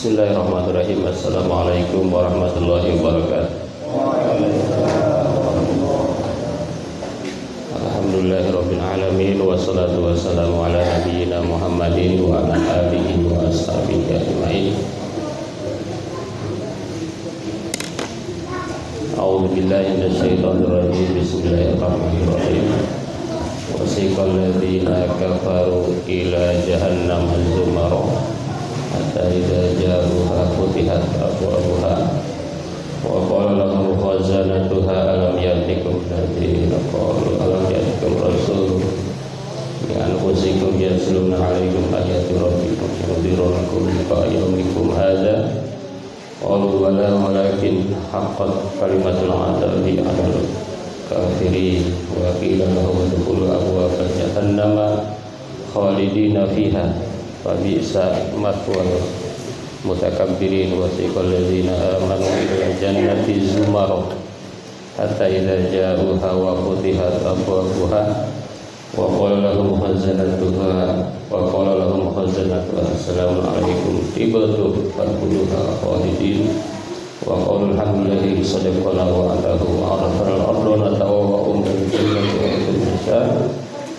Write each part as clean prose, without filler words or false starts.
Bismillahirrahmanirrahim. Assalamualaikum warahmatullahi wabarakatuh. Alhamdulillahirabbil alamin wassalatu wassalamu ala nabiyyina Muhammadin wa ala alihi wa ashabihi ajmain. A'udzu billahi minasyaitonir rajim. Bismillahirrahmanirrahim. Wasiqal ladzina kafaru ila jahannam az-zumara hatta idza ja'uha futihat abwabuha wa qala lahum khazanatuha alam ya'tikum nadhirun qalu alam ya'tikum rasulun min anfusikum yatluna 'alaikum ayati rabbikum yunzirunakum liqa'a yawmikum hadza qalu bala walakin haqqat kalimatul 'adzabi 'alal kafirin wa qila lahum udkhulu abwaaba jahannama khalidina fiha wa bi'sa mathwal mutakabbirin. Wasiqal ladzina amanu ila jannati zumara hatta idza ja'uha wa futihat abwabuha wa qala lahum khazanatuha assalamu alaikum tibatu fadkhuluha khalidin wa qala alhamdulillahi sadaqana wa atahu arafal ardona tawwa min jannati wa insa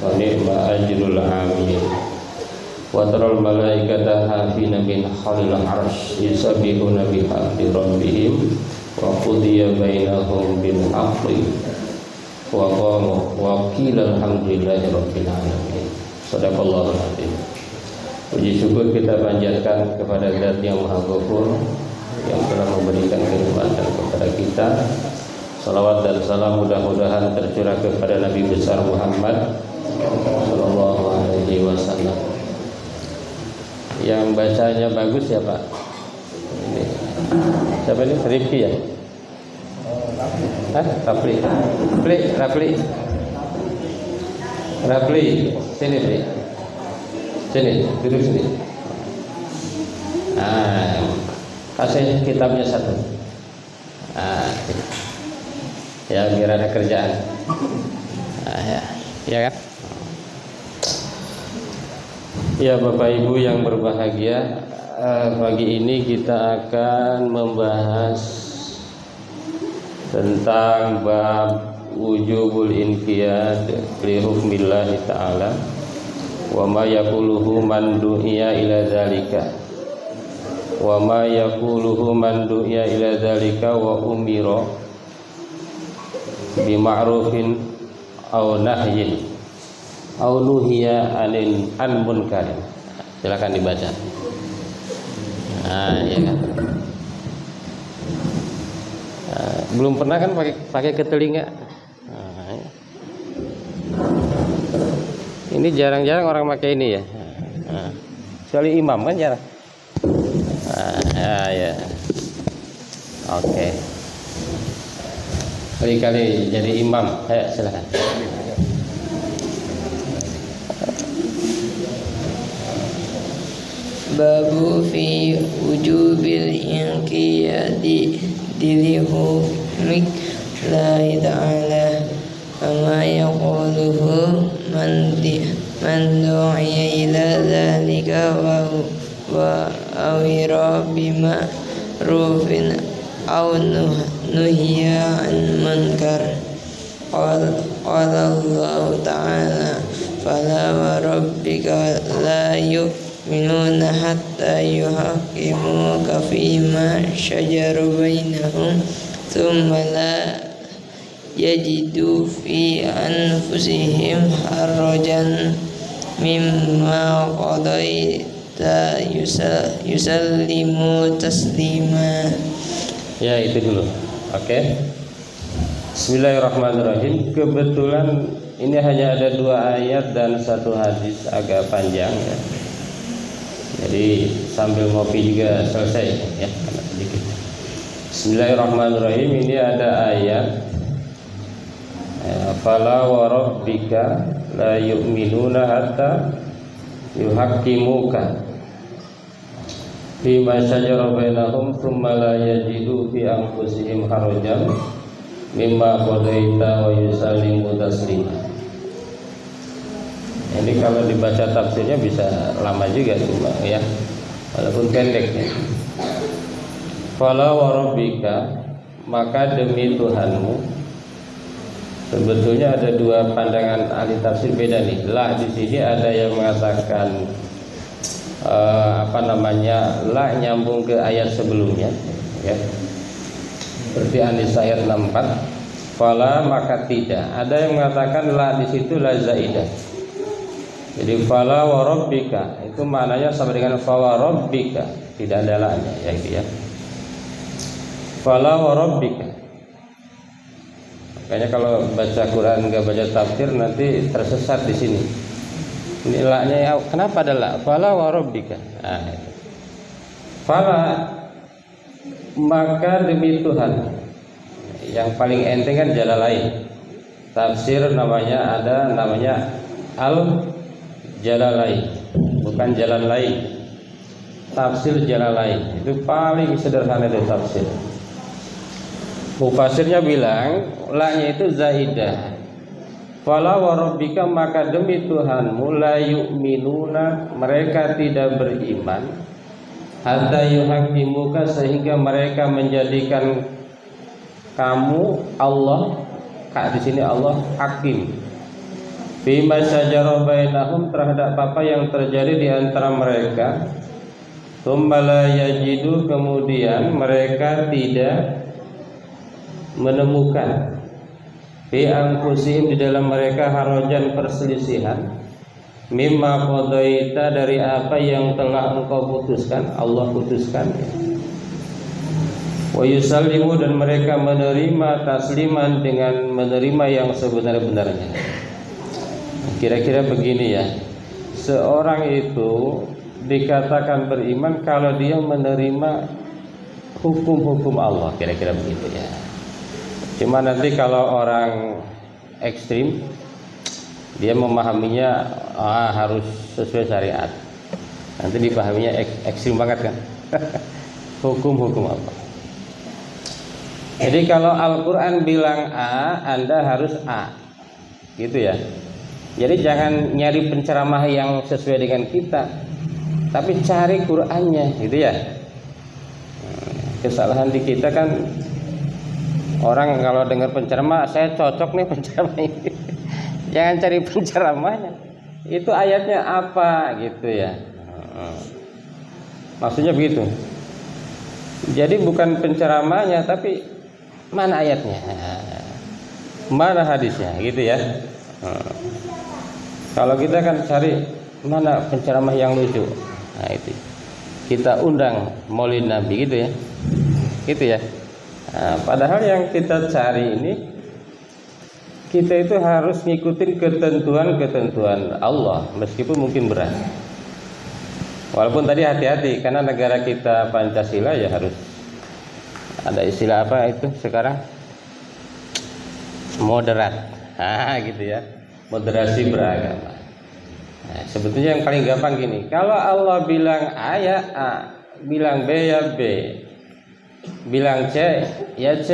wa ni'ma ajrul 'amilin. Wa taral malaikata hafina min khalil arsh yusabbihuna bihamdi rabbihim wa qudiya bainahum bil haqqi wa qila alhamdulillahi rabbil alamin. Shadaqallahul azim. Puji syukur kita panjatkan kepada Zat yang Maha Ghafur yang telah memberikan kenikmatan kepada kita. Salawat dan salam mudah-mudahan tercurah kepada Nabi besar Muhammad sallallahu alaihi wasallam. Yang bacanya bagus ya Pak? Ini. Siapa ini? Rifki ya? Rafli. Sini Rifki. Sini, duduk sini. Kasih kitabnya satu. Ya biar ada kerjaan. Ya kan? Ya Bapak Ibu yang berbahagia, pagi ini kita akan membahas tentang bab wujubul inqiyad li hukmillahi ta'ala wa ma yaquluhu man du'iya ila dzalika wa umira bi ma'rufin aw nahyin au nuhiya an munkarin. Silakan dibaca. Ya kan. Belum pernah kan pakai ke telinga. Ya. Ini jarang-jarang orang pakai ini ya. Kecuali imam kan jarang. Ya. Oke. Kali-kali jadi imam. Ayo silakan. Babu fi wujubil inqiyadi dilihu mik la ta'ala ama yaquluhu man du'iya ila dhalika wa awira bima rufin aw nuhiya an munkar. Qala Allah ta'ala fala wa rabbika la yu'minuna hatta yuhaqqimuka fima shajara bainahum thumma la yajidu fi anfusihim harajan mimma qadaita yusallimu taslima. Ya itu dulu. Oke. Bismillahirrahmanirrahim. Kebetulan ini hanya ada 2 ayat dan 1 hadis agak panjang ya. Jadi sambil ngopi juga selesai ya, karena sedikit. Bismillahirrahmanirrahim. Ini ada ayat fala wa rabbika la yu'minuna hatta yuhaqqimuka fima shajara bainahum thumma la yajidu fi anfusihim harajan mimma qadaita wa yusallimu taslima. Ini kalau dibaca tafsirnya bisa lama juga cuma ya, walaupun pendek ya. Fala wa rabbika, maka demi Tuhanmu. Sebetulnya ada dua pandangan ahli tafsir beda nih. La di sini ada yang mengatakan la nyambung ke ayat sebelumnya, ya. Seperti An-Nisa ayat 64. Fala maka tidak. Ada yang mengatakan la di situ la zaidah. Jadi fala wa rabbika itu maknanya sama dengan fa wa rabbika, tidak ada la-nya, ya itu ya. Fala wa rabbika. Makanya kalau baca Quran enggak baca tafsir nanti tersesat di sini. Ini la-nya ya, kenapa ada la? Fala wa rabbika. Nah, fala maka demi Tuhan. Yang paling enteng kan jalan lain. Tafsir namanya al Jalalain, bukan jalan lain. Tafsir Jalalain itu paling sederhana dari tafsir. Mufasirnya bilang la-nya itu zaidah. Fala wa rabbika maka demi Tuhanmu la yu'minuna, mereka tidak beriman, hatta yuhakimuka sehingga mereka menjadikan kamu Allah, di sini Allah hakim. Bima syajara bainahum, terhadap apa yang terjadi di antara mereka. Tsumma la yajidu, kemudian mereka tidak menemukan fi anfusihim, di dalam mereka harajan perselisihan, mimma qadaita, dari apa yang telah engkau putuskan, Allah putuskan. Wa yusallimu, dan mereka menerima tasliman, dengan menerima yang sebenar-benarnya. Kira-kira begini ya, seorang itu dikatakan beriman kalau dia menerima hukum-hukum Allah, kira-kira begitu ya. Cuma nanti kalau orang ekstrim, dia memahaminya harus sesuai syariat, nanti dipahaminya ekstrim banget kan. Hukum-hukum Allah. Jadi kalau Al-Quran bilang A, Anda harus A, gitu ya. Jadi jangan nyari penceramah yang sesuai dengan kita, tapi cari Qur'annya, gitu ya. Kesalahan di kita kan, orang kalau dengar penceramah, saya cocok nih penceramah ini. Jangan cari penceramahnya, itu ayatnya apa, gitu ya. Maksudnya begitu. Jadi bukan penceramahnya, tapi mana ayatnya, mana hadisnya, gitu ya. Kalau kita kan cari mana penceramah yang lucu, nah itu kita undang maulid Nabi, gitu ya, gitu ya. Nah, padahal yang kita cari ini, kita itu harus ngikutin ketentuan Allah, meskipun mungkin berat. Walaupun tadi hati-hati, karena negara kita Pancasila ya harus ada istilah apa itu sekarang, moderat, gitu ya, moderasi beragama. Nah, sebetulnya yang paling gampang gini, kalau Allah bilang A ya A, bilang B ya B, bilang C ya C,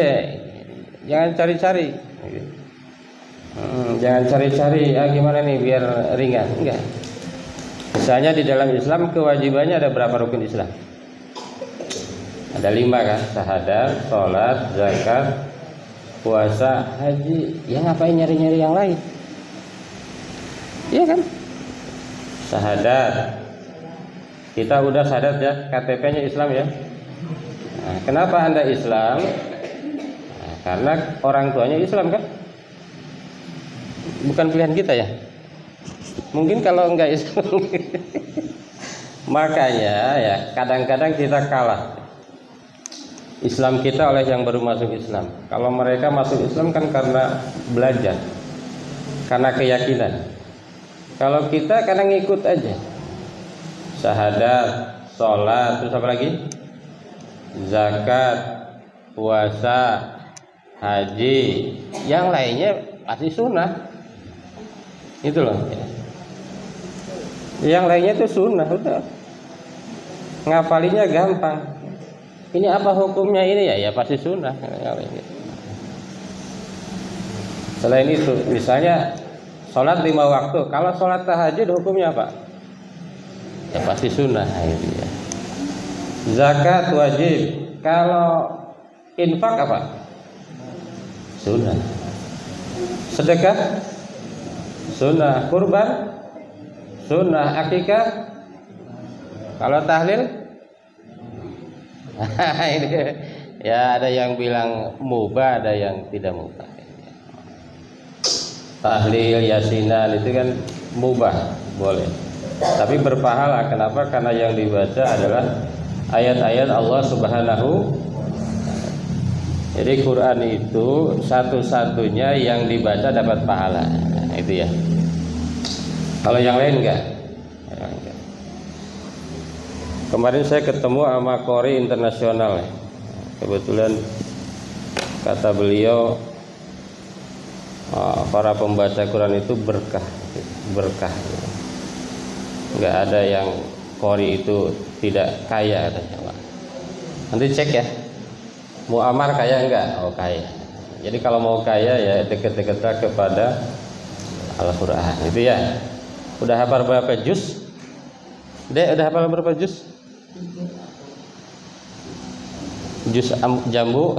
jangan cari-cari. Jangan cari-cari gimana nih biar ringan, enggak. Misalnya di dalam Islam kewajibannya ada berapa rukun Islam? Ada 5 kan, syahadat, sholat, zakat, puasa, haji. Ya ngapain nyari-nyari yang lain? Iya kan? Syahadat, kita udah syahadat ya, KTP-nya Islam ya. Nah, kenapa Anda Islam? Nah, karena orang tuanya Islam kan? Bukan pilihan kita ya. Mungkin kalau enggak Islam. Makanya ya kadang-kadang kita kalah Islam kita oleh yang baru masuk Islam. Kalau mereka masuk Islam kan karena belajar, karena keyakinan. Kalau kita kadang ngikut aja. Syahadat, sholat, terus apa lagi? Zakat, puasa, haji. Yang lainnya pasti sunnah. Itu loh. Yang lainnya itu sunnah, udah. Ngapalinya gampang. Ini apa hukumnya ini ya pasti sunnah. Selain itu, misalnya sholat 5 waktu. Kalau sholat tahajud hukumnya apa? Ya pasti sunnah. Ya. Zakat wajib. Kalau infak apa? Sunnah. Sedekah? Sunnah. Kurban? Sunnah. Akikah? Kalau tahlil? Ini ya, ada yang bilang mubah, ada yang tidak mubah. Tahlil, yasinan itu kan mubah, boleh. Tapi berpahala. Kenapa? Karena yang dibaca adalah ayat-ayat Allah Subhanahu. Jadi Quran itu satu-satunya yang dibaca dapat pahala. Nah, itu ya. Kalau yang lain enggak. Kemarin saya ketemu sama Qori internasional. Kebetulan kata beliau, para pembaca Quran itu berkah. Enggak ada yang Qori itu tidak kaya katanya. Nanti cek ya. Muammar kaya enggak? Oh kaya. Jadi kalau mau kaya ya dekat-dekatlah kepada Al-Quran. Itu ya. Udah hafal berapa juz? Dek, udah hafal berapa juz? Juz jambu.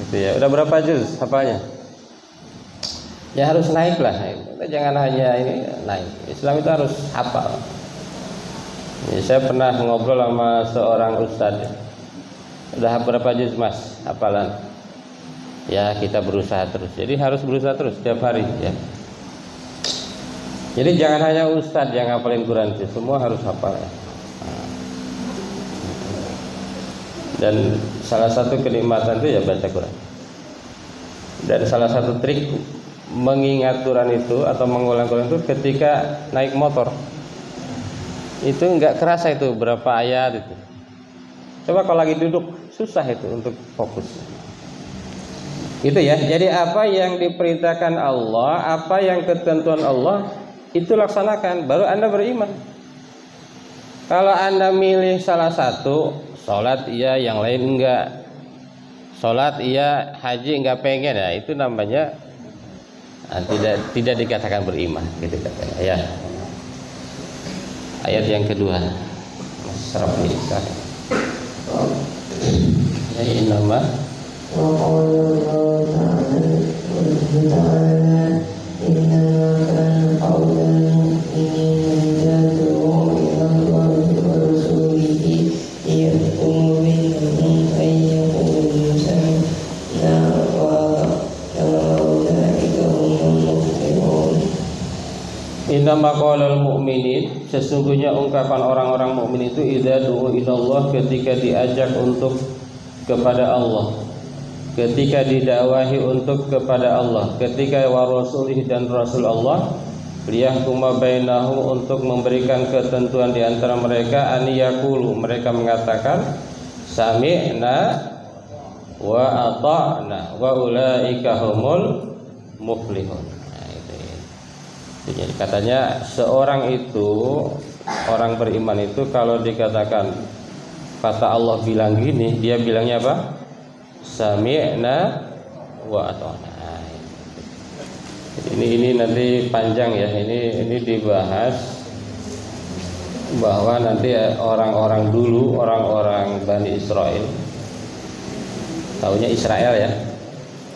Gitu ya. Udah berapa juz hafalnya? Ya harus naik lah. Jangan hanya ini naik. Islam itu harus hafal. Ya, saya pernah ngobrol sama seorang ustadz. Udah berapa juz mas hafalan? Ya kita berusaha terus. Jadi harus berusaha terus setiap hari ya. Jadi jangan hanya ustadz yang hafalin Quran, semua harus hafal ya. Dan salah satu kenikmatan itu ya baca Quran. Dan salah satu trik mengingat Quran itu atau mengulang Quran itu ketika naik motor. Itu enggak kerasa itu berapa ayat itu. Coba kalau lagi duduk susah itu untuk fokus. Itu ya. Jadi apa yang diperintahkan Allah, apa yang ketentuan Allah itu laksanakan, baru Anda beriman. Kalau Anda milih salah satu, sholat iya, yang lain enggak. Sholat iya, haji enggak pengen ya, itu namanya tidak dikatakan beriman, gitu katanya. Ya. Ayat yang kedua. Serap ini. Ya innama Innama qaulul mu'minin, sesungguhnya ungkapan orang-orang mukmin itu idza du'u ilallah, ketika diajak untuk kepada Allah, ketika didakwahi untuk kepada Allah, ketika wa rasulih dan rasul Allah, liyahkuma bainahum, untuk memberikan ketentuan di antara mereka, an yaqulu, mereka mengatakan sami'na wa ata'na wa ulaika humul muflihun. Jadi katanya seorang itu, orang beriman itu kalau dikatakan kata Allah bilang gini, dia bilangnya apa? Sami'na wa ata'na. Ini nanti panjang ya. Ini dibahas bahwa nanti orang-orang dulu, orang-orang Bani Israel, taunya Israel ya.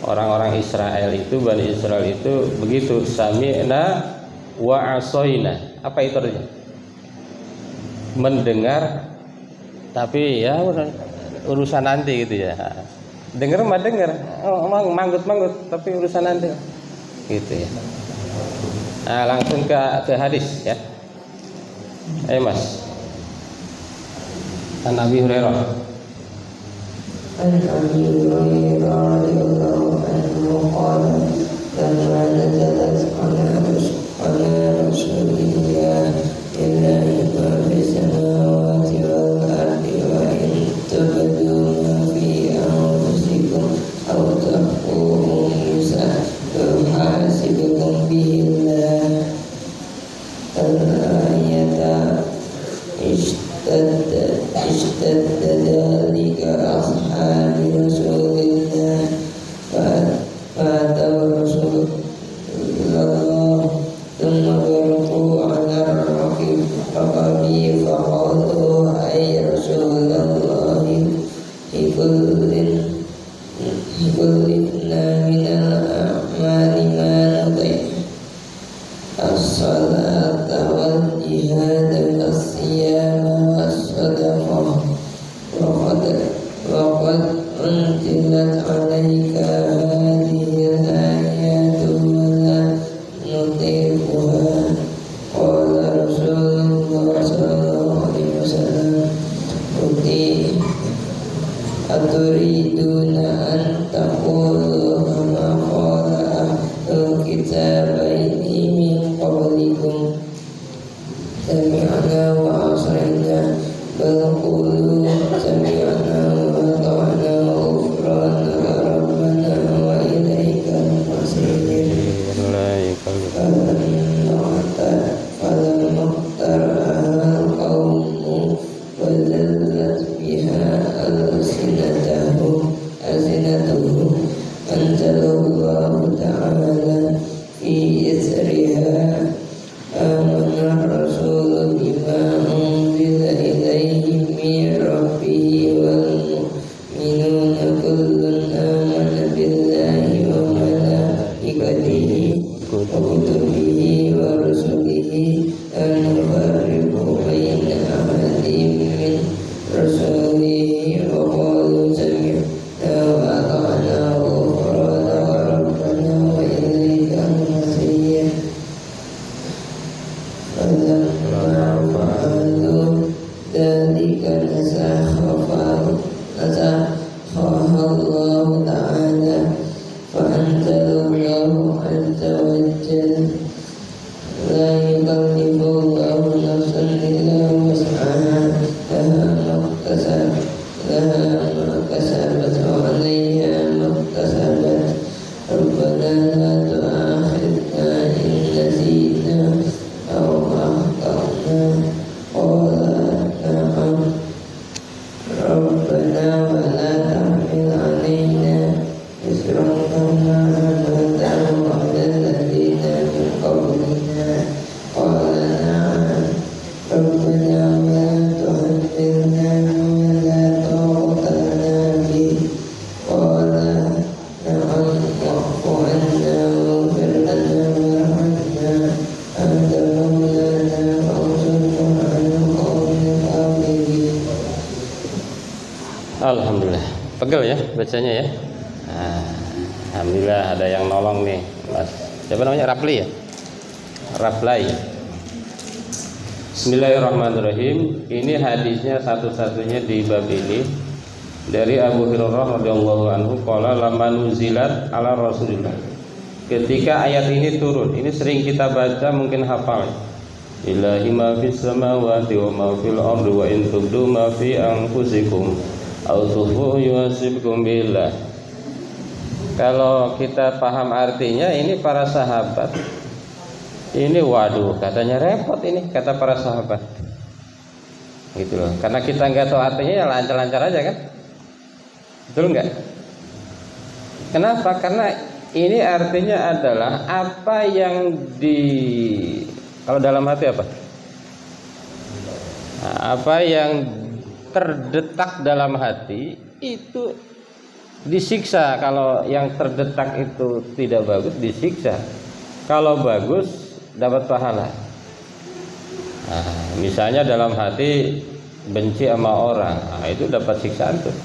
Orang-orang Israel itu, Bani Israel itu begitu, sami'na wa asoina. Apa itu artinya? Mendengar tapi ya urusan nanti gitu ya. Dengar mah dengar, manggut tapi urusan nanti gitu ya. Nah, langsung ke hadis ya. Mas. An Abi Hurairah. An Abi Hurairah radhiyallahu anhu qala lamma nazalat ala rasulillah illahi ma fis samawati wal ardi wa in tubdu ma fi anfusikum aw tukhfuhu yuhasibukum billah. Al-ayata ishtadda dhalika ashabi rasulillah fa'ataw rasulullah thumma baraku ala raqabi faqalu ay rasulullah وعصينا بل قولوا سمعنا وأطعنا غفرانك ربنا وإليك المصير فلما اقترعها القوم وذلت بها ألسنتهم أنزل الله تعالى في إثرها آمن الرسول بما أنزل إليه من ربه والمؤمنون كل آمن بالله وملائكته وكتبه ورسله لا نفرق بين أحد من رسله وقالوا سمعنا وأطعنا غفرانك ربنا وإليك المصير فلما فعلوا ذلك نسخها الله تعالى فأنزل الله عز وجل لا يكلف الله نفسا إلا وسعها لها ما كسبت وعليها ما اكتسبت ربنا لا تؤاخذنا إن نسينا أو أخطأنا قال نعم ربنا ولا تحمل علينا إصرا كما حملته على الذين من قبلنا قال نعم ربنا ولا تحملنا ما لا طاقة لنا به قال نعم واعف عنا واغفر لنا وارحمنا أنت مولانا فانصرنا على القوم الكافرين. Alhamdulillah, pegel ya bacanya ya. Alhamdulillah ada yang nolong nih, Mas. Siapa namanya? Rapli ya? Raplai. Bismillahirrahmanirrahim. Ini hadisnya satu-satunya di bab ini dari Abu Hurairah radhiyallahu anhu qala lamma nuzilat ala Rasulillah. Ketika ayat ini turun, ini sering kita baca, mungkin hafal. Ilahi ma fis samawati wa ma fil ardi wa in tubdu ma fi anfusikum aw tukhfuhu yuhasibkum billah. Kalau kita paham artinya, ini para sahabat ini waduh katanya repot ini, kata para sahabat gitu loh, karena kita nggak tahu artinya ya lancar-lancar aja kan, betul nggak? Kenapa? Karena ini artinya adalah apa yang kalau dalam hati apa? Nah, apa yang terdetak dalam hati itu disiksa. Kalau yang terdetak itu tidak bagus, disiksa. Kalau bagus, dapat pahala. Nah, misalnya dalam hati benci sama orang, nah, itu dapat siksaan tuh.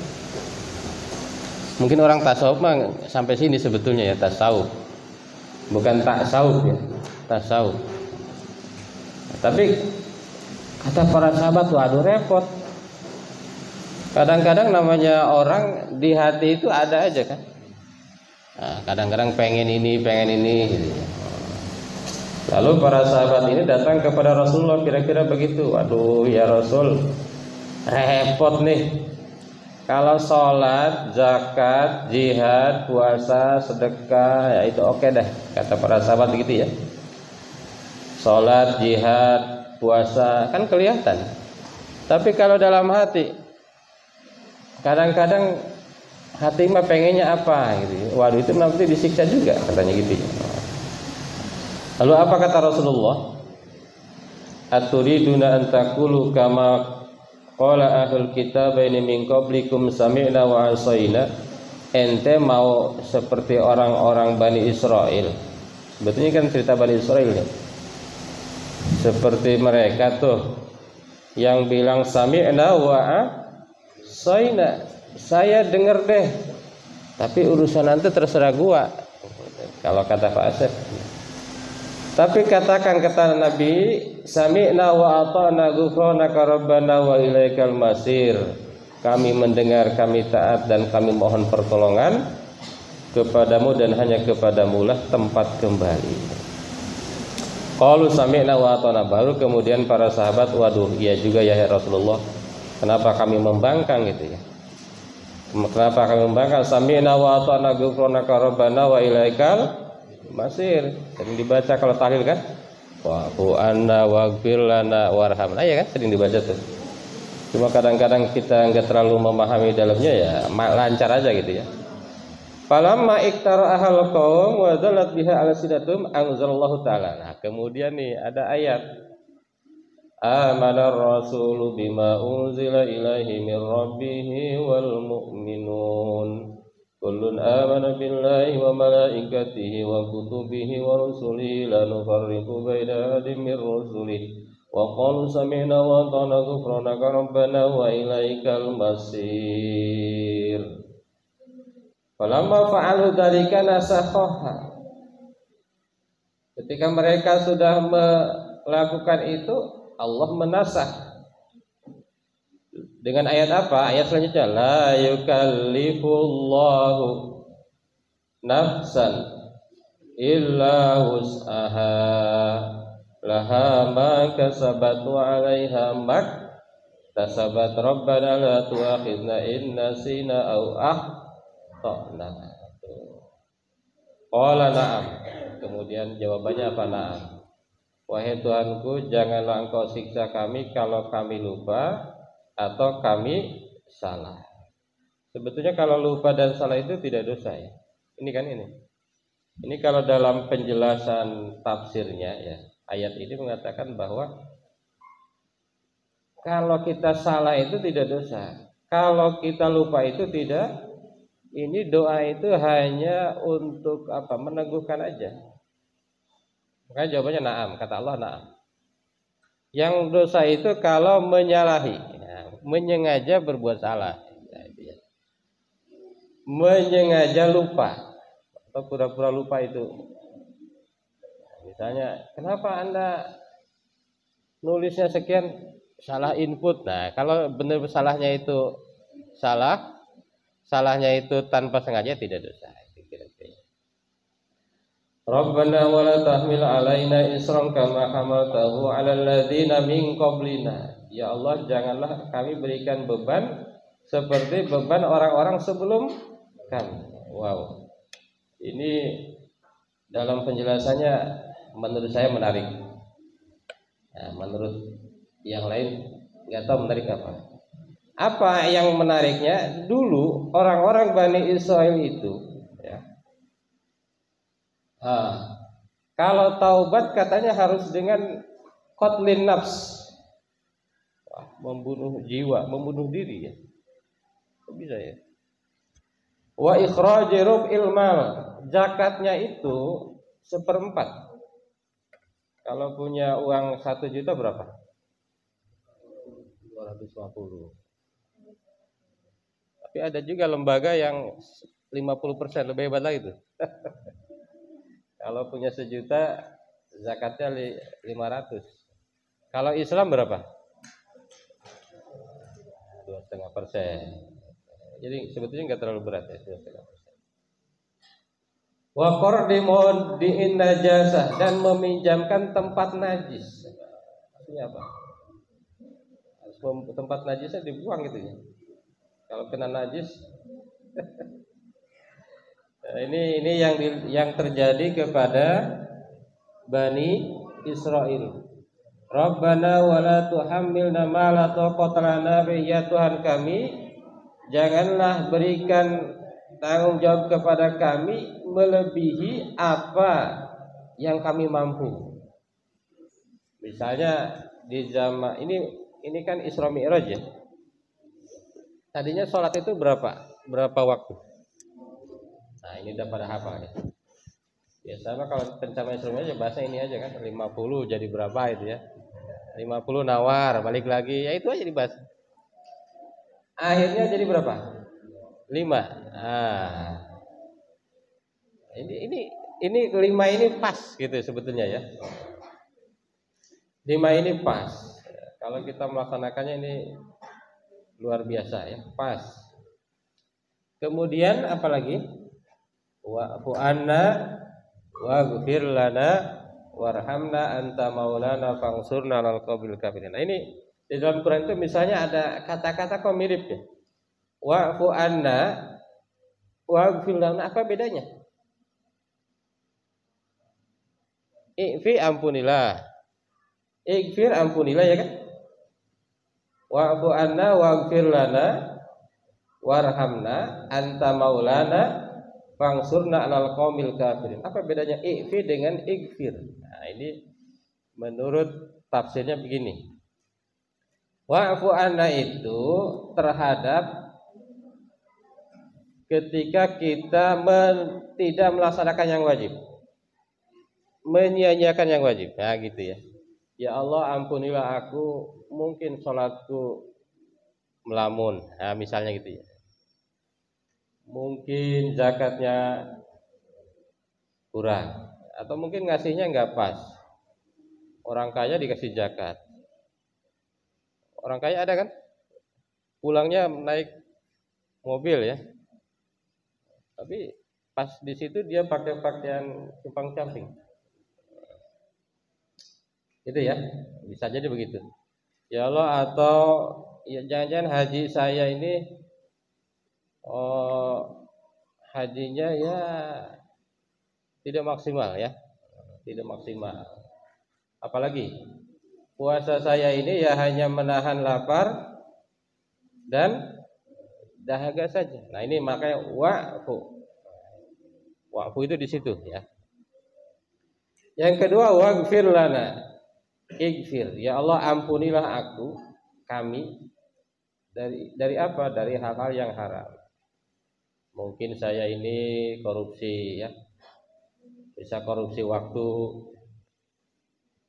Mungkin orang tasawuf mah sampai sini sebetulnya ya, tasawuf. Bukan taksawuf ya, tasawuf. Tapi kata para sahabat, waduh repot. Kadang-kadang namanya orang di hati itu ada aja kan. Nah, kadang-kadang pengen ini gitu. Lalu para sahabat ini datang kepada Rasulullah kira-kira begitu. Waduh ya Rasul, repot nih. Kalau sholat, zakat, jihad, puasa, sedekah, ya itu oke dah. Kata para sahabat begitu ya. Sholat, jihad, puasa kan kelihatan. Tapi kalau dalam hati, kadang-kadang hati mah pengennya apa gitu. Waduh itu nanti disiksa juga katanya gitu. Lalu apa kata Rasulullah? Aturiduna an taqulu kama qala ahlul kitabaini min qablikum sami'na wa asaina. Ente mau seperti orang-orang Bani Israel. Sebetulnya kan cerita Bani Israel ya. Seperti mereka tuh yang bilang sami'na wa asaina. Saya dengar deh. Tapi urusan nanti terserah gua. Kalau kata Pak Asep. Tapi katakan kata Nabi, sami'na wa ata'na ghufranaka rabbana wa ilaikal masir. Kami mendengar, kami taat dan kami mohon pertolongan kepadamu dan hanya kepadamu lah tempat kembali. Qalu sami'na wa ata'na. Baru kemudian para sahabat, waduh, iya juga ya Rasulullah. Kenapa kami membangkang gitu ya? Kenapa kami membangkang? Sami'na wa ata'na ghufranaka rabbana wa ilaikal masir. Sering dibaca kalau tahlil kan? Wa'fu anna waghfir lana warhamna. Ya kan sering dibaca tuh. Cuma kadang-kadang kita enggak terlalu memahami dalamnya ya, lancar aja gitu ya. Falamma iktara ahal qaum wa dalat biha ala sidatum anzalallahu ta'ala. Nah, kemudian nih ada ayat Amanar rasulu bima unzila ilaihi min rabbih wal mu'minun kullun amana billahi wa malaikatihi wa kutubihi wa rusulihi la nufarriqu baina ahadin min rusulihi wa qalu sami'na wa ata'na ghufranaka rabbana wa ilaikal masir. Falamma fa'alu dzalika nasakhaha. Ketika mereka sudah melakukan itu, Allah menasakh. Dengan ayat apa? Ayat selanjutnya, la yukallifullahu nafsan illa wus'aha laha ma kasabat wa 'alaiha mak tasabat rabbana la tu'akhidna in nasina aw Qala na'am. Kemudian jawabannya apa? Na'am. Wahai Tuhanku, janganlah engkau siksa kami kalau kami lupa atau kami salah. Sebetulnya kalau lupa dan salah itu tidak dosa ya. Ini kan ini. Ini kalau dalam penjelasan tafsirnya ya, ayat ini mengatakan bahwa kalau kita salah itu tidak dosa. Kalau kita lupa itu tidak. Ini doa itu hanya untuk apa? Meneguhkan aja. Makanya jawabannya na'am, kata Allah na'am. Yang dosa itu kalau menyalahi, ya, menyengaja berbuat salah, ya. Menyengaja lupa atau pura-pura lupa itu. Misalnya, kenapa Anda nulisnya sekian salah input? Nah, kalau benar salahnya itu salahnya itu tanpa sengaja tidak dosa. Rabbana wa la tahmil alaina isran kama hamaltahu 'alal ladzina min qablina. Ya Allah, janganlah kami berikan beban seperti beban orang-orang sebelum kami. Wow. Ini dalam penjelasannya menurut saya menarik. Nah, menurut yang lain nggak tahu menarik apa. Apa yang menariknya? Dulu orang-orang Bani Israel itu ya, kalau taubat katanya harus dengan qatlin nafs, membunuh jiwa, membunuh diri ya. Kok bisa ya? Wa ikhraj rub'il mal, zakatnya itu 1/4. Kalau punya uang 1 juta berapa? 250. Tapi ada juga lembaga yang 50%, lebih hebat lagi tuh. Kalau punya 1 juta zakatnya 500. Kalau Islam berapa? 2,5%. Jadi sebetulnya nggak terlalu berat ya, 2,5%. Wa qardimun najasah, dan meminjamkan tempat najis. Artinya apa? Tempat najisnya dibuang gitu ya. Kalau kena najis, ini yang terjadi kepada Bani Israel. Rabbana wa la tuhammilna ma la taqata lana bihi, ya Tuhan kami, janganlah berikan tanggung jawab kepada kami melebihi apa yang kami mampu. Misalnya di zaman ini kan Isra Mi'raj ya. Tadinya sholat itu berapa waktu? Nah, ini udah pada hafal ya. Biasanya kalau pencapaian Isra Mi'raj bahasa ini aja kan, 50 jadi berapa itu ya. 50 nawar, balik lagi, ya itu aja dibahas. Akhirnya jadi berapa? 5. Nah, ini 5 ini pas gitu sebetulnya ya. 5 ini pas. Kalau kita melaksanakannya ini luar biasa ya, pas. Kemudian apalagi? Wa'fu anna waghfir lana warhamna anta maulana fangsurna 'alal qaumil kafirin. Nah, ini di dalam Quran itu misalnya ada kata-kata kok mirip ya. Wa'fu anna waghfir lana, apa bedanya? I'fi ampunilah. Ighfir ampunilah ya kan? Wa'fu anna waghfir lana warhamna anta maulana fangsurna 'alal qaumil kafirin. Apa bedanya i'fi dengan ighfir? Nah, ini menurut tafsirnya begini. Wa'fu anna itu terhadap ketika kita tidak melaksanakan yang wajib, menyia-nyiakan yang wajib. Nah, gitu ya. Ya Allah, ampunilah aku, mungkin sholatku melamun. Nah, misalnya gitu ya. Mungkin zakatnya kurang, atau mungkin ngasihnya nggak pas. Orang kaya dikasih zakat. Orang kaya ada kan? Pulangnya naik mobil ya. Tapi pas di situ dia pakai pakaian cupang camping. Itu ya, bisa jadi begitu. Ya Allah, atau ya jangan-jangan haji saya ini hajinya ya tidak maksimal ya. Tidak maksimal. Apalagi puasa saya ini ya hanya menahan lapar dan dahaga saja. Nah, ini makanya wa'fu. Wa'fu itu di situ ya. Yang kedua, waghfir lana. Ighfir. Ya Allah, ampunilah aku, kami dari apa? Dari hal-hal yang haram. Mungkin saya ini korupsi ya. Bisa korupsi waktu.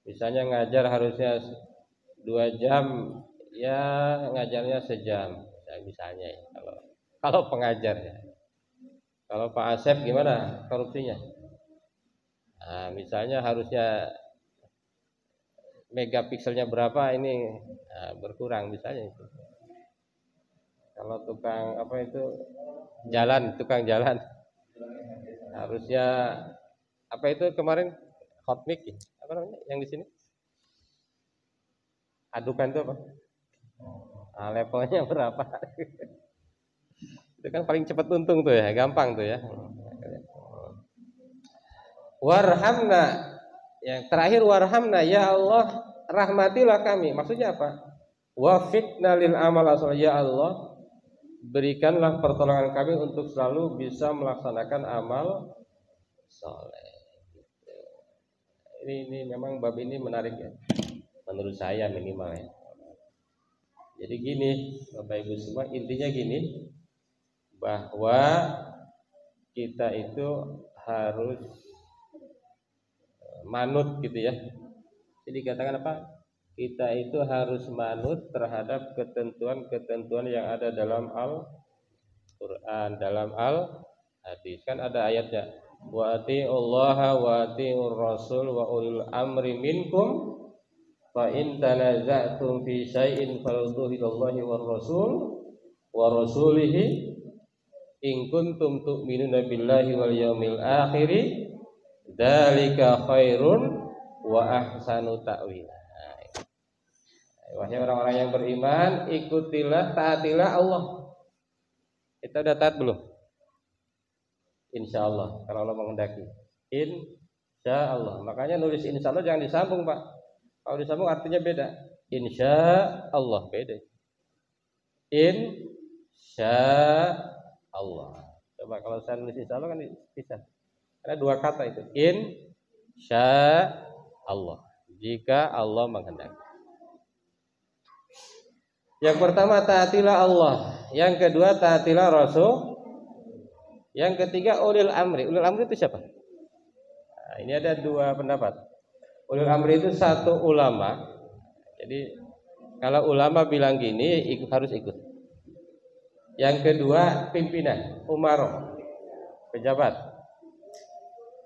Misalnya ngajar harusnya 2 jam, ya ngajarnya sejam. Misalnya ya, kalau pengajar ya. Kalau Pak Asep gimana korupsinya? Nah, misalnya harusnya megapikselnya berapa, ini berkurang misalnya itu. Kalau tukang apa itu tukang jalan harusnya apa itu kemarin hot mic ya? Apa namanya yang di sini? Adukan itu apa? Nah, levelnya berapa? Itu kan paling cepat untung tuh ya, gampang tuh ya. Warhamna, yang terakhir warhamna, ya Allah rahmatilah kami. Maksudnya apa? Wafiqna lil amal asal, ya Allah berikanlah pertolongan kami untuk selalu bisa melaksanakan amal soleh. Ini memang bab ini menarik ya, menurut saya minimal ya. Jadi gini Bapak Ibu semua, intinya gini, bahwa kita itu harus manut gitu ya. Jadi katakan apa? Kita itu harus manut terhadap ketentuan-ketentuan yang ada dalam Al-Qur'an, dalam Al-Hadis. Kan ada ayatnya, wa atiullaha wa atiur rasul wa ulil amri minkum fa in tanaza'tum fi syai'in farudduhu ilallahi war rasul wa rasulihi in kuntum tu'minuna billahi wal yaumil akhir dzalika khairun wa ahsanu ta'wila. Wahai orang-orang yang beriman, ikutilah, taatilah Allah. Kita udah taat belum? Insyaallah, kalau Allah menghendaki. Insyaallah. Makanya nulis insyaallah jangan disambung, Pak. Kalau disambung artinya beda. Insyaallah beda. Insyaallah. Coba kalau saya nulis insyaallah kan bisa. Ada 2 kata itu. Insyaallah. Jika Allah menghendaki. Yang pertama taatilah Allah, yang kedua taatilah Rasul, yang ketiga ulil amri. Ulil amri itu siapa? Nah, ini ada 2 pendapat. Ulil amri itu satu ulama. Jadi kalau ulama bilang gini harus ikut. Yang kedua pimpinan, umaro, pejabat.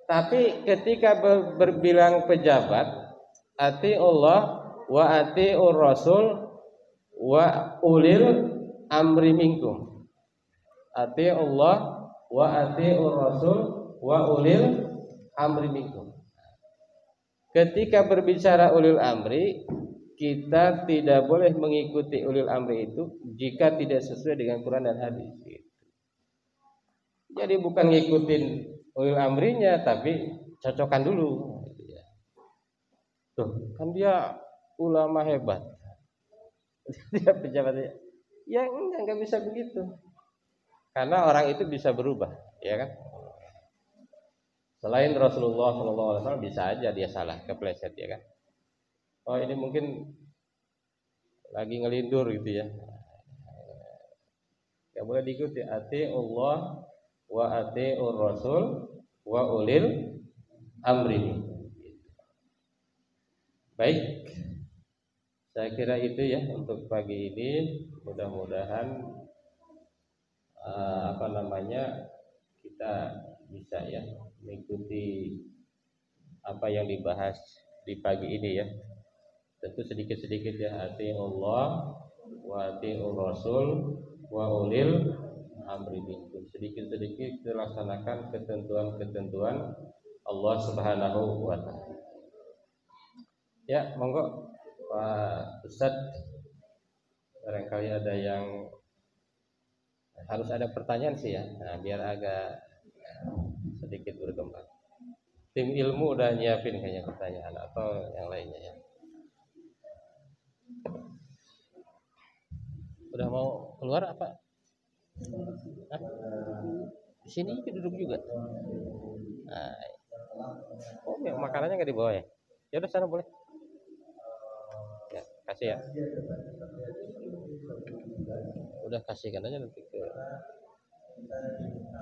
Tapi ketika berbilang pejabat, ati Allah wa atiur Rasul wa ulil amri minkum. Ati Allah wa atiur Rasul wa ulil amri minkum. ketika berbicara ulil amri, kita tidak boleh mengikuti ulil amri itu jika tidak sesuai dengan Quran dan hadis. Jadi bukan ngikutin ulil amrinya, tapi cocokkan dulu. Tuh, kan dia ulama hebat, dia pejabatnya. Ya enggak bisa begitu, karena orang itu bisa berubah, ya kan? Selain Rasulullah SAW bisa aja dia salah, kepleset, ya kan? Oh ini mungkin lagi ngelindur gitu ya. Gak boleh diikuti. Ati Allah wa atiur Rasul wa ulil amri. Baik, saya kira itu ya untuk pagi ini. Mudah-mudahan kita bisa ya mengikuti apa yang dibahas di pagi ini ya. Tentu sedikit-sedikit ya, ati Allah wa atiur Rasul wa ulil amri minkum. Sedikit-sedikit kita laksanakan ketentuan-ketentuan Allah Subhanahu wa taala. Ya, monggo Pak Ustadz, barangkali ada yang harus ada pertanyaan sih ya. Nah, biar agak sedikit berkembang. Tim ilmu udah nyiapin kayaknya pertanyaan atau yang lainnya ya. Udah mau keluar apa? Hah? Di sini duduk juga. Nah, oh, makanannya nggak dibawa ya? Ya udah sana boleh. Ya, kasih ya. Udah kasihkan aja nanti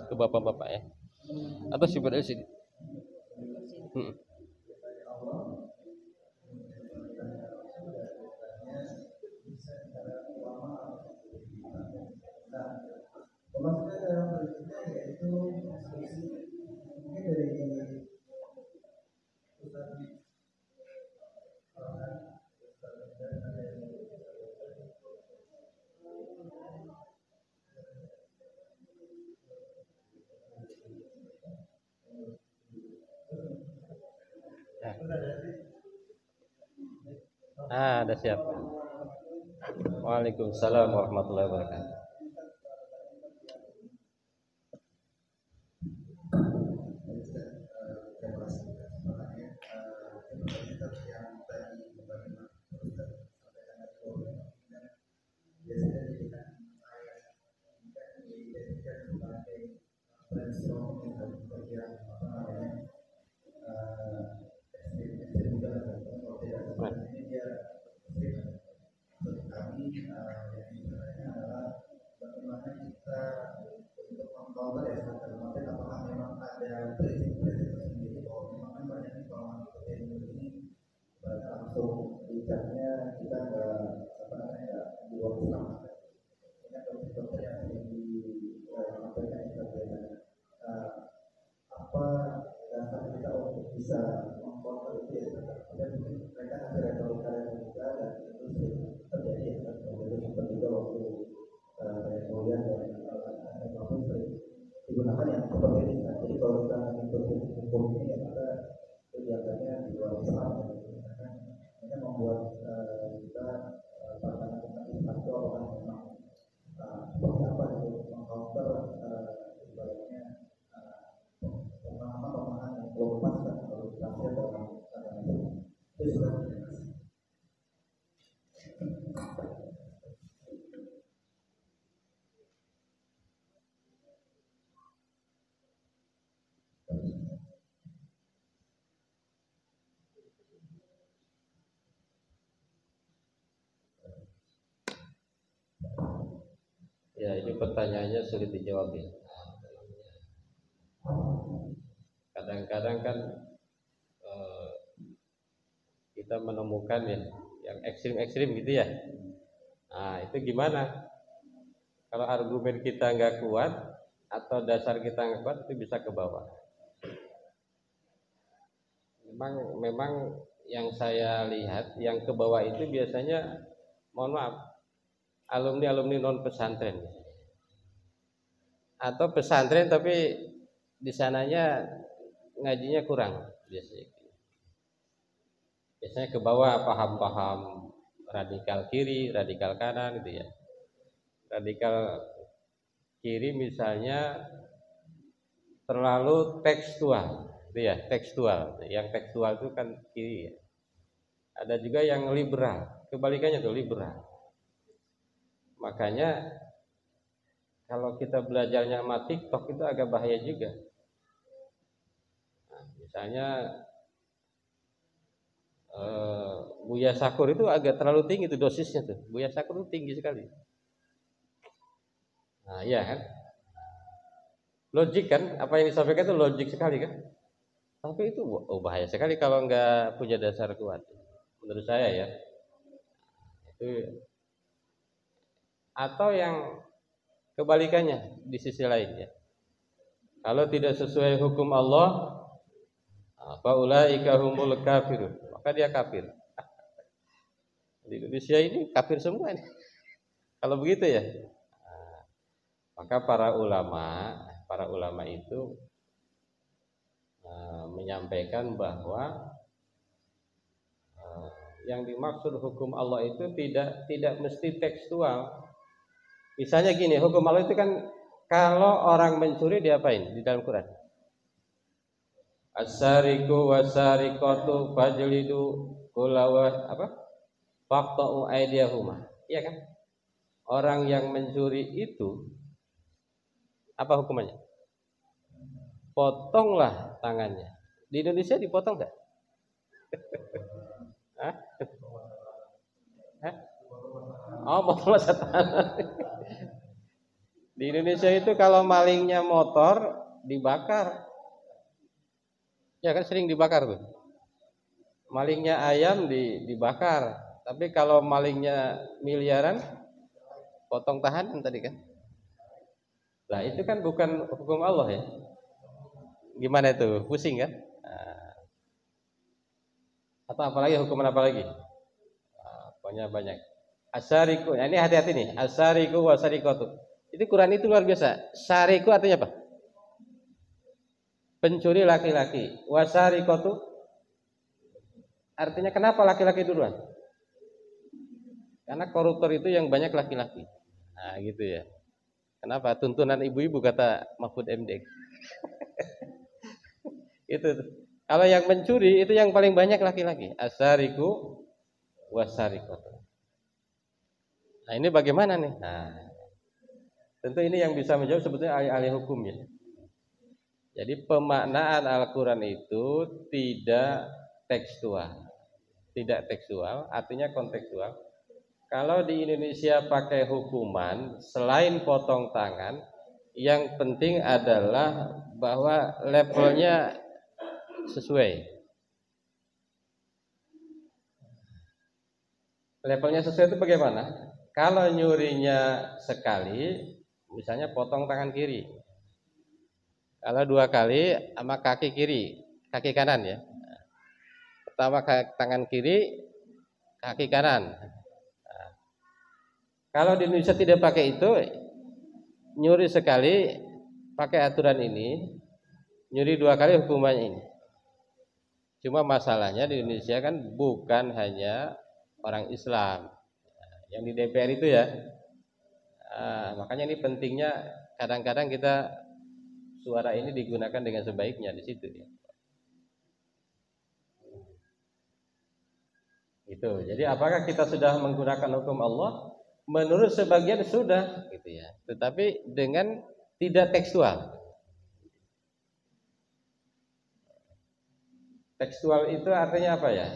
ke bapak-bapak ya. Atau si pada sini. Ada siap. Waalaikumsalam warahmatullahi wabarakatuh. Ya, ini pertanyaannya sulit dijawab ya. Kadang-kadang kan kita menemukan ya yang ekstrim-ekstrim gitu ya. Nah, itu gimana? Kalau argumen kita nggak kuat atau dasar kita nggak kuat, itu bisa ke bawah. Memang yang saya lihat yang ke bawah itu biasanya, mohon maaf, alumni non pesantren atau pesantren tapi di sananya ngajinya kurang biasanya. biasanya ke bawah paham-paham radikal kiri, radikal kanan gitu ya. Radikal kiri misalnya terlalu tekstual, gitu ya, tekstual. Yang tekstual itu kan kiri ya. Ada juga yang liberal, kebalikannya tuh liberal. Makanya kalau kita belajarnya sama TikTok itu agak bahaya juga. Nah, misalnya Buya Sakur itu agak terlalu tinggi tuh dosisnya tuh. Buya Sakur itu tinggi sekali. Nah, iya kan? Logik kan? Apa yang disampaikan itu logik sekali kan? Tapi itu bahaya sekali kalau nggak punya dasar kuat. Menurut saya ya. Itu atau yang kebalikannya di sisi lain ya. Kalau tidak sesuai hukum Allah, faulaika humul kafirun. Maka dia kafir. Di Indonesia ini kafir semua ini. Kalau begitu ya. Maka para ulama itu menyampaikan bahwa yang dimaksud hukum Allah itu tidak mesti tekstual. Misalnya gini, hukum Allah itu kan kalau orang mencuri diapain di dalam Quran? As-sariqu was-sariqatu fajlidu kullawa apa? Faqta'u aydiyahuma. Iya kan? Orang yang mencuri itu apa hukumannya? Potonglah tangannya. Di Indonesia dipotong enggak? Hah? Hah? Oh, potong masa tangan. Di Indonesia itu kalau malingnya motor dibakar. Ya kan sering dibakar tuh. Malingnya ayam dibakar. Tapi kalau malingnya miliaran potong tahanan tadi kan. Nah, itu kan bukan hukum Allah ya. Gimana itu? Pusing kan? Nah, atau apalagi hukuman apa lagi? Pokoknya banyak. Asariku, nah ini hati-hati nih. Asariku wasarikotu. Itu Quran itu luar biasa. Sariku artinya apa? Pencuri laki-laki. Wasarikotu artinya kenapa laki-laki duluan? Karena koruptor itu yang banyak laki-laki. Nah gitu ya. Kenapa? Tuntunan ibu-ibu kata Mahfud MD. Itu. Kalau yang mencuri itu yang paling banyak laki-laki. Asariku wasarikotu. Nah ini bagaimana nih? Nah, tentu ini yang bisa menjawab sebetulnya ahli-ahli hukum ya. Jadi pemaknaan Al-Quran itu tidak tekstual. Tidak tekstual, artinya kontekstual. Kalau di Indonesia pakai hukuman, selain potong tangan, yang penting adalah bahwa levelnya sesuai. Levelnya sesuai itu bagaimana? Kalau nyurinya sekali, misalnya potong tangan kiri. Kalau 2 kali sama kaki kiri, kaki kanan ya. Pertama tangan kiri, kaki kanan. Nah, kalau di Indonesia tidak pakai itu, nyuri sekali pakai aturan ini, nyuri 2 kali hukumannya ini. Cuma masalahnya di Indonesia kan bukan hanya orang Islam yang di DPR itu ya. Makanya ini pentingnya kadang-kadang kita suara ini digunakan dengan sebaiknya di situ ya. Gitu. Jadi apakah kita sudah menggunakan hukum Allah? Menurut sebagian sudah, gitu ya. Tetapi dengan tidak tekstual. Tekstual itu artinya apa ya?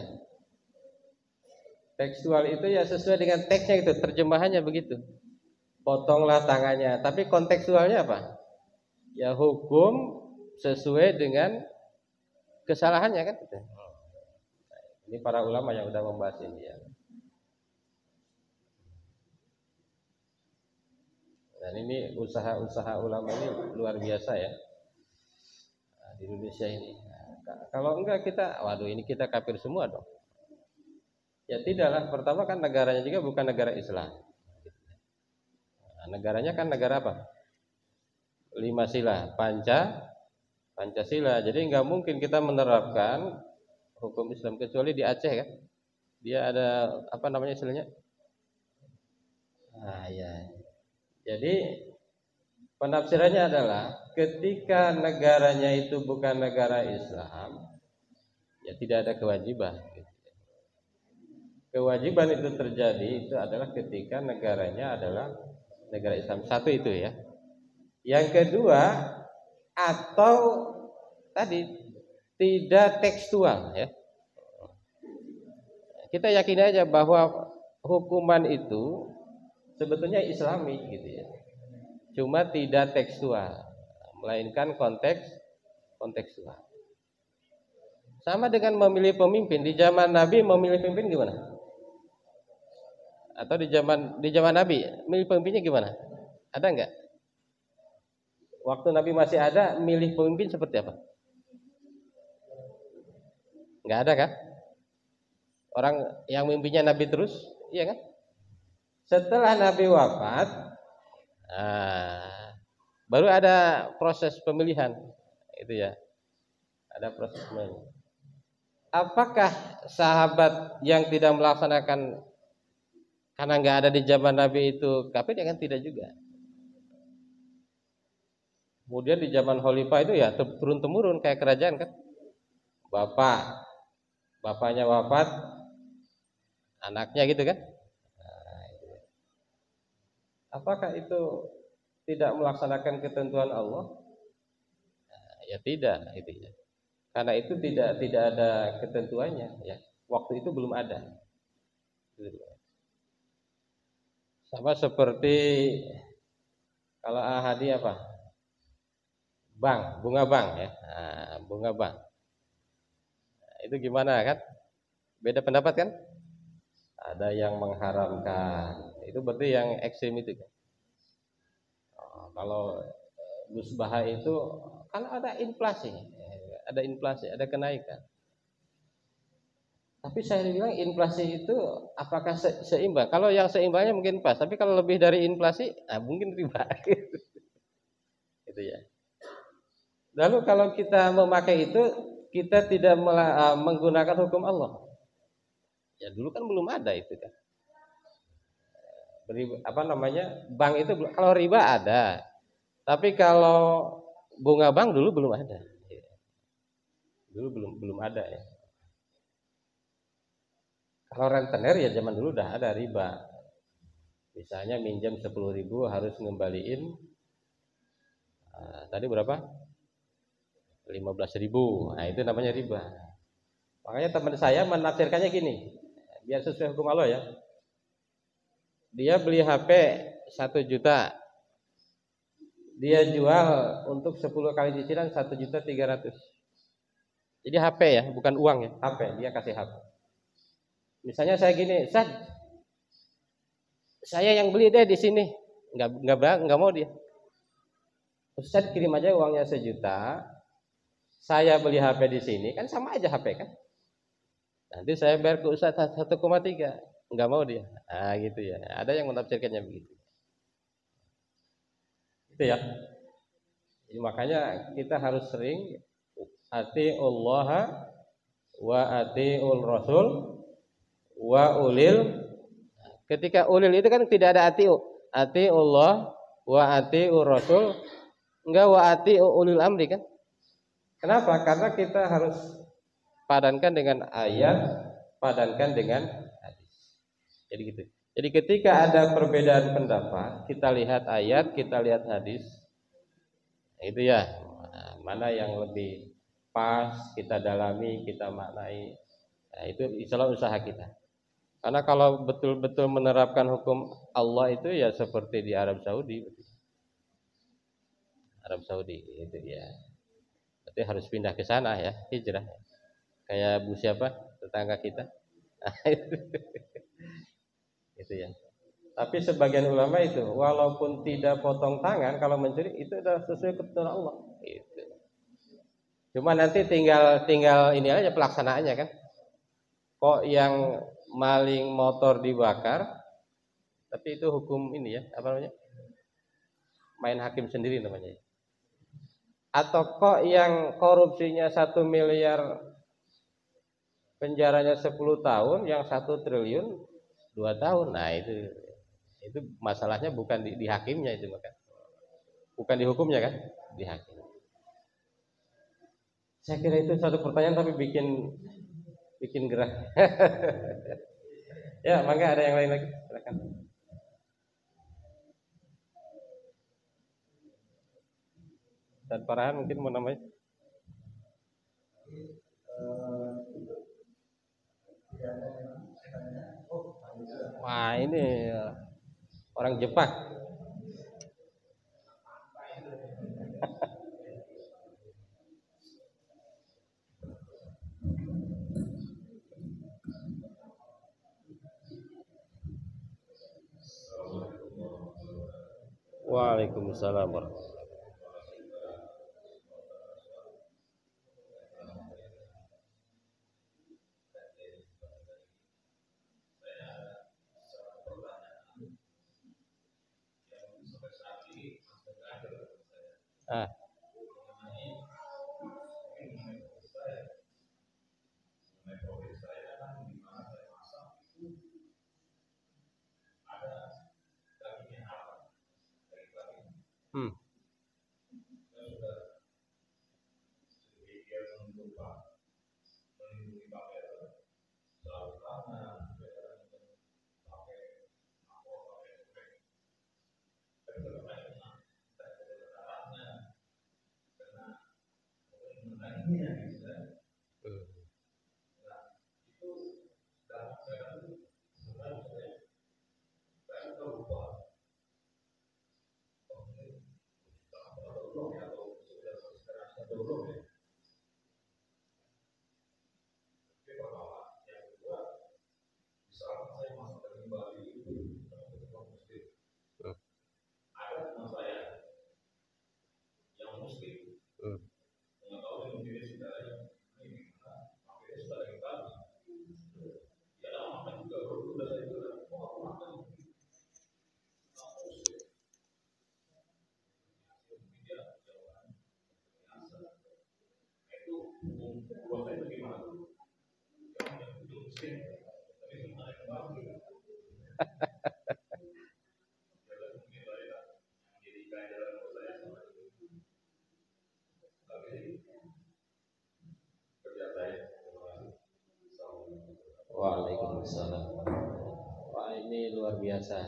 Tekstual itu ya sesuai dengan teksnya itu, terjemahannya begitu. Potonglah tangannya. Tapi kontekstualnya apa? Ya hukum sesuai dengan kesalahannya kan? Ini para ulama yang sudah membahas ini ya. Dan ini usaha-usaha ulama ini luar biasa ya di Indonesia ini. Kalau enggak kita, waduh ini kita kafir semua dong. Ya tidaklah. Pertama kan negaranya juga bukan negara Islam. Nah, negaranya kan negara apa? 5 sila, Pancasila. Jadi enggak mungkin kita menerapkan hukum Islam kecuali di Aceh kan. Dia ada apa namanya istilahnya? Ah ya. Jadi penafsirannya adalah ketika negaranya itu bukan negara Islam, ya tidak ada kewajiban. Kewajiban itu terjadi itu adalah ketika negaranya adalah negara Islam. Satu itu ya. Yang kedua, atau tadi tidak tekstual ya. Kita yakin aja bahwa hukuman itu sebetulnya Islami gitu ya. Cuma tidak tekstual, melainkan kontekstual. Sama dengan memilih pemimpin. Di zaman Nabi memilih pemimpin gimana? Atau di zaman Nabi milih pemimpinnya gimana? Ada enggak? Waktu Nabi masih ada, milih pemimpin seperti apa? Enggak ada kan? Orang yang mimpinya Nabi terus, iya kan? Setelah Nabi wafat, baru ada proses pemilihan, itu ya. Ada proses pemilihan. Apakah sahabat yang tidak melaksanakan karena nggak ada di zaman Nabi itu kafir? Ya kan tidak juga. Kemudian di zaman Khalifah itu ya turun temurun kayak kerajaan kan. Bapaknya wafat, anaknya gitu kan. Apakah itu tidak melaksanakan ketentuan Allah? Ya tidak, itu ya. Karena itu tidak ada ketentuannya ya. Waktu itu belum ada. Sama seperti kalau ahadi apa? Bunga bank ya. Bunga bank. Itu gimana kan? Beda pendapat kan? Ada yang mengharamkan. Itu berarti yang ekstrim itu kan. Kalau musbah itu kan ada inflasi, ada kenaikan. Tapi saya bilang inflasi itu apakah seimbang? Kalau yang seimbangnya mungkin pas, tapi kalau lebih dari inflasi, mungkin riba. Itu ya. Lalu kalau kita memakai itu, kita tidak menggunakan hukum Allah. Ya dulu kan belum ada itu kan. Apa namanya? Bank itu kalau riba ada. Tapi kalau bunga bank dulu belum ada. Dulu belum ada ya. Kalau rentenir ya zaman dulu udah ada riba. Misalnya minjam 10.000 harus ngembaliin tadi berapa? 15.000. Nah, itu namanya riba. Makanya teman saya menafsirkannya gini, biar sesuai hukum Allah ya. Dia beli HP 1 juta. Dia jual untuk 10 kali cicilan 1.300.000. Jadi HP ya, bukan uang ya, HP. Dia kasih HP. Misalnya saya gini, Ustaz, saya yang beli deh di sini. Enggak mau dia. Ustaz kirim aja uangnya 1 juta. Saya beli HP di sini, kan sama aja HP kan. Nanti saya bayar ke Ustaz 1,3. Enggak mau dia. Gitu ya. Ada yang menafsirkannya begitu. Itu ya. Jadi makanya kita harus sering atiullah wa atiul rasul wa ulil. Ketika ulil itu kan tidak ada atiullah wa atiur rasul, enggak wa atiul ulil amri kan. Kenapa? Karena kita harus padankan dengan ayat, padankan dengan hadis. Jadi gitu. Jadi ketika ada perbedaan pendapat, kita lihat ayat, kita lihat hadis. Itu ya, mana yang lebih pas, kita dalami, kita maknai. Nah, itu insyaallah usaha kita. Karena kalau betul-betul menerapkan hukum Allah itu ya seperti di Arab Saudi. Arab Saudi itu ya. Berarti harus pindah ke sana ya, hijrah. Kayak Bu siapa? Tetangga kita. Itu ya. Tapi sebagian ulama itu walaupun tidak potong tangan kalau mencuri itu adalah sesuai ketentuan Allah. Itu. Cuma nanti tinggal ini aja pelaksanaannya kan. Kok yang maling motor dibakar, tapi itu hukum ini ya, apa namanya? Main hakim sendiri namanya. Atau kok yang korupsinya 1 miliar penjaranya 10 tahun, yang 1 triliun 2 tahun. Nah itu masalahnya bukan di hakimnya itu, maka bukan di hukumnya kan, di hakim. Saya kira itu satu pertanyaan tapi bikin gerah. Ya, maka ada yang lain lagi, silakan. Dan Parahan mungkin mau namanya. Wah, ini orang Jepang. Waalaikumsalam warahmatullahi wabarakatuh. Hmm. Waalaikumsalam. Wah, ini luar biasa.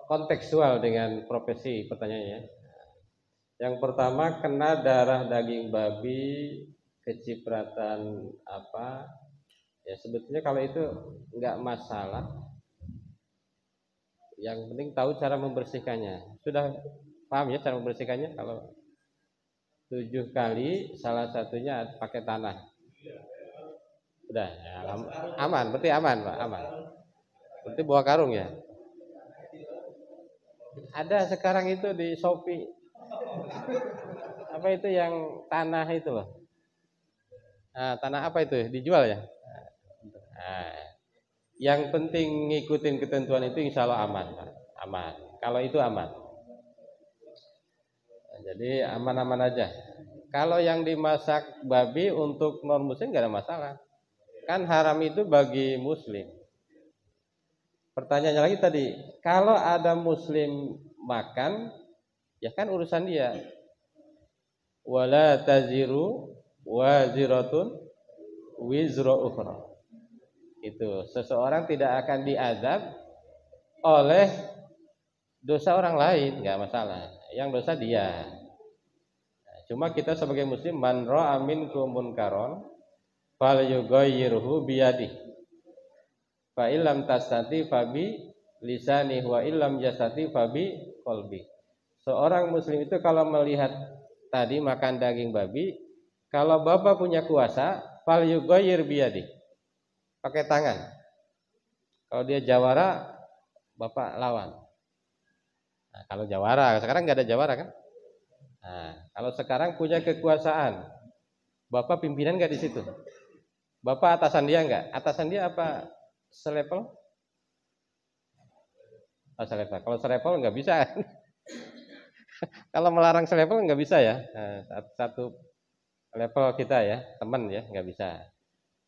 Kontekstual dengan profesi pertanyaannya. Yang pertama, kena darah daging babi, kecipratan apa? Ya sebetulnya kalau itu nggak masalah. Yang penting tahu cara membersihkannya. Sudah paham ya cara membersihkannya? Kalau 7 kali, salah satunya pakai tanah. Udah, ya, aman. Berarti aman, Pak, aman. Berarti bawa karung ya. Ada sekarang itu di Shopee. Apa itu yang tanah itu loh? Nah, tanah apa itu? Dijual ya? Nah, yang penting ngikutin ketentuan itu insya Allah aman, Pak. Aman. Kalau itu aman. Jadi aman-aman aja. Kalau yang dimasak babi untuk non muslim nggak ada masalah. Kan haram itu bagi muslim. Pertanyaannya lagi tadi, kalau ada muslim makan, ya kan urusan dia. Wala taziru waziratun wizra ukhra. Itu seseorang tidak akan diazab oleh dosa orang lain, nggak masalah. Yang dosa dia. Cuma kita sebagai muslim, man ra'a minkum munkaron falyughayyirhu biyadihi. Fa illam tastati fabi lisani wa illam yastati fabi qalbi. Seorang muslim itu kalau melihat tadi makan daging babi, kalau Bapak punya kuasa, falyughayyir biyadihi. Pakai tangan. Kalau dia jawara, Bapak lawan. Nah, kalau jawara, sekarang nggak ada jawara kan? Nah, kalau sekarang punya kekuasaan, Bapak pimpinan nggak di situ? Bapak atasan dia nggak? Atasan dia apa selevel? Oh, selevel. Kalau selevel nggak bisa. Kalau melarang selevel nggak bisa ya. Nah, satu level kita ya, teman ya, nggak bisa.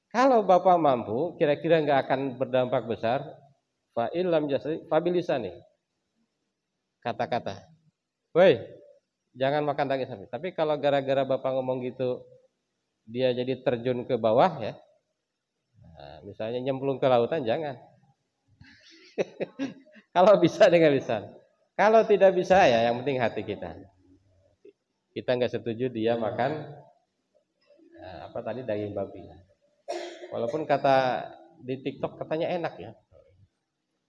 Kalau bapak mampu, kira-kira nggak akan berdampak besar. Fa illam jasri fabilisani. Kata-kata. Woi, jangan makan daging sapi. Tapi kalau gara-gara bapak ngomong gitu, dia jadi terjun ke bawah ya. Nah, misalnya nyemplung ke lautan, jangan. Kalau bisa dengan lisan. Kalau tidak bisa ya, yang penting hati kita. Kita nggak setuju dia makan apa tadi daging babi. Walaupun kata di TikTok katanya enak ya.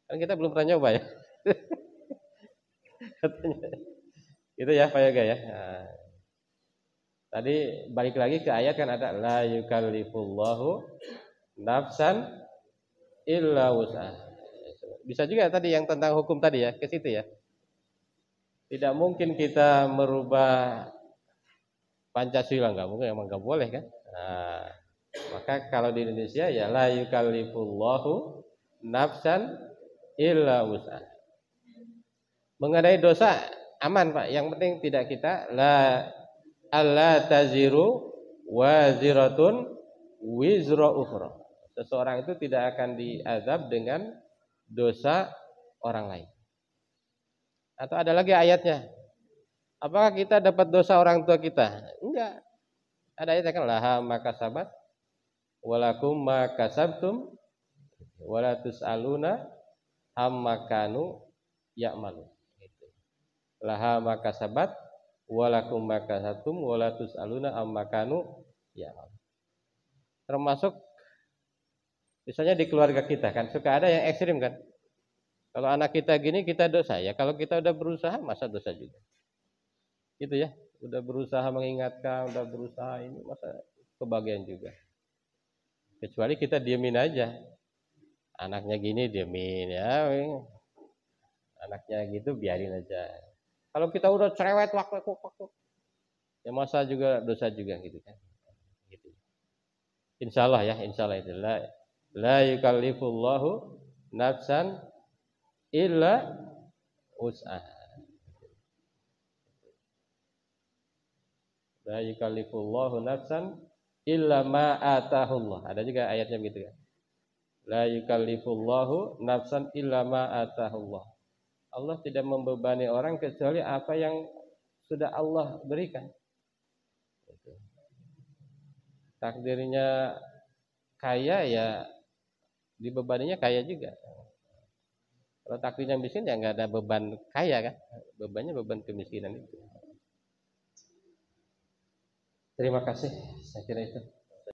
Kan kita belum pernah nyoba ya. Katanya. Itu ya Pak Yoga ya. Nah, tadi balik lagi ke ayat kan ada la yukallifullahu nafsan illa wus'aha. Bisa juga tadi yang tentang hukum tadi ya, ke situ ya. Tidak mungkin kita merubah Pancasila, nggak mungkin, emang nggak boleh kan. Nah, maka kalau di Indonesia ya la yukallifullahu nafsan illa wus'aha. Mengenai dosa aman Pak, yang penting tidak kita alla taziru waziratun wizra ukhra. Seseorang itu tidak akan diazab dengan dosa orang lain. Atau ada lagi ayatnya. Apakah kita dapat dosa orang tua kita? Enggak. Ada ayatnya kan laha makasabat walakum makasabtum wala tusaluna amma kanu ya'malu. Laha makasabat walakum makasabtum wala tusaluna amma kanu ya'malu. Termasuk misalnya di keluarga kita kan suka ada yang ekstrim kan. Kalau anak kita gini kita dosa ya. Kalau kita udah berusaha masa dosa juga. Gitu ya. Udah berusaha mengingatkan, udah berusaha ini masa kebagian juga. Kecuali kita diemin aja. Anaknya gini diemin ya. Anaknya gitu biarin aja. Kalau kita udah cerewet waktu ya masa juga dosa juga gitu kan. Gitu. Insya Allah ya, insya Allah itu la yukallifullahu nafsan illa wus'aha. La yukallifullahu nafsan illa ma atahullah. Ada juga ayatnya begitu kan. La yukallifullahu nafsan illa ma atahullah. Allah tidak membebani orang kecuali apa yang sudah Allah berikan. Takdirnya kaya ya dibebaninya kaya juga. Kalau takdirnya miskin ya nggak ada beban kaya kan, bebannya beban kemiskinan itu. Terima kasih, saya kira itu.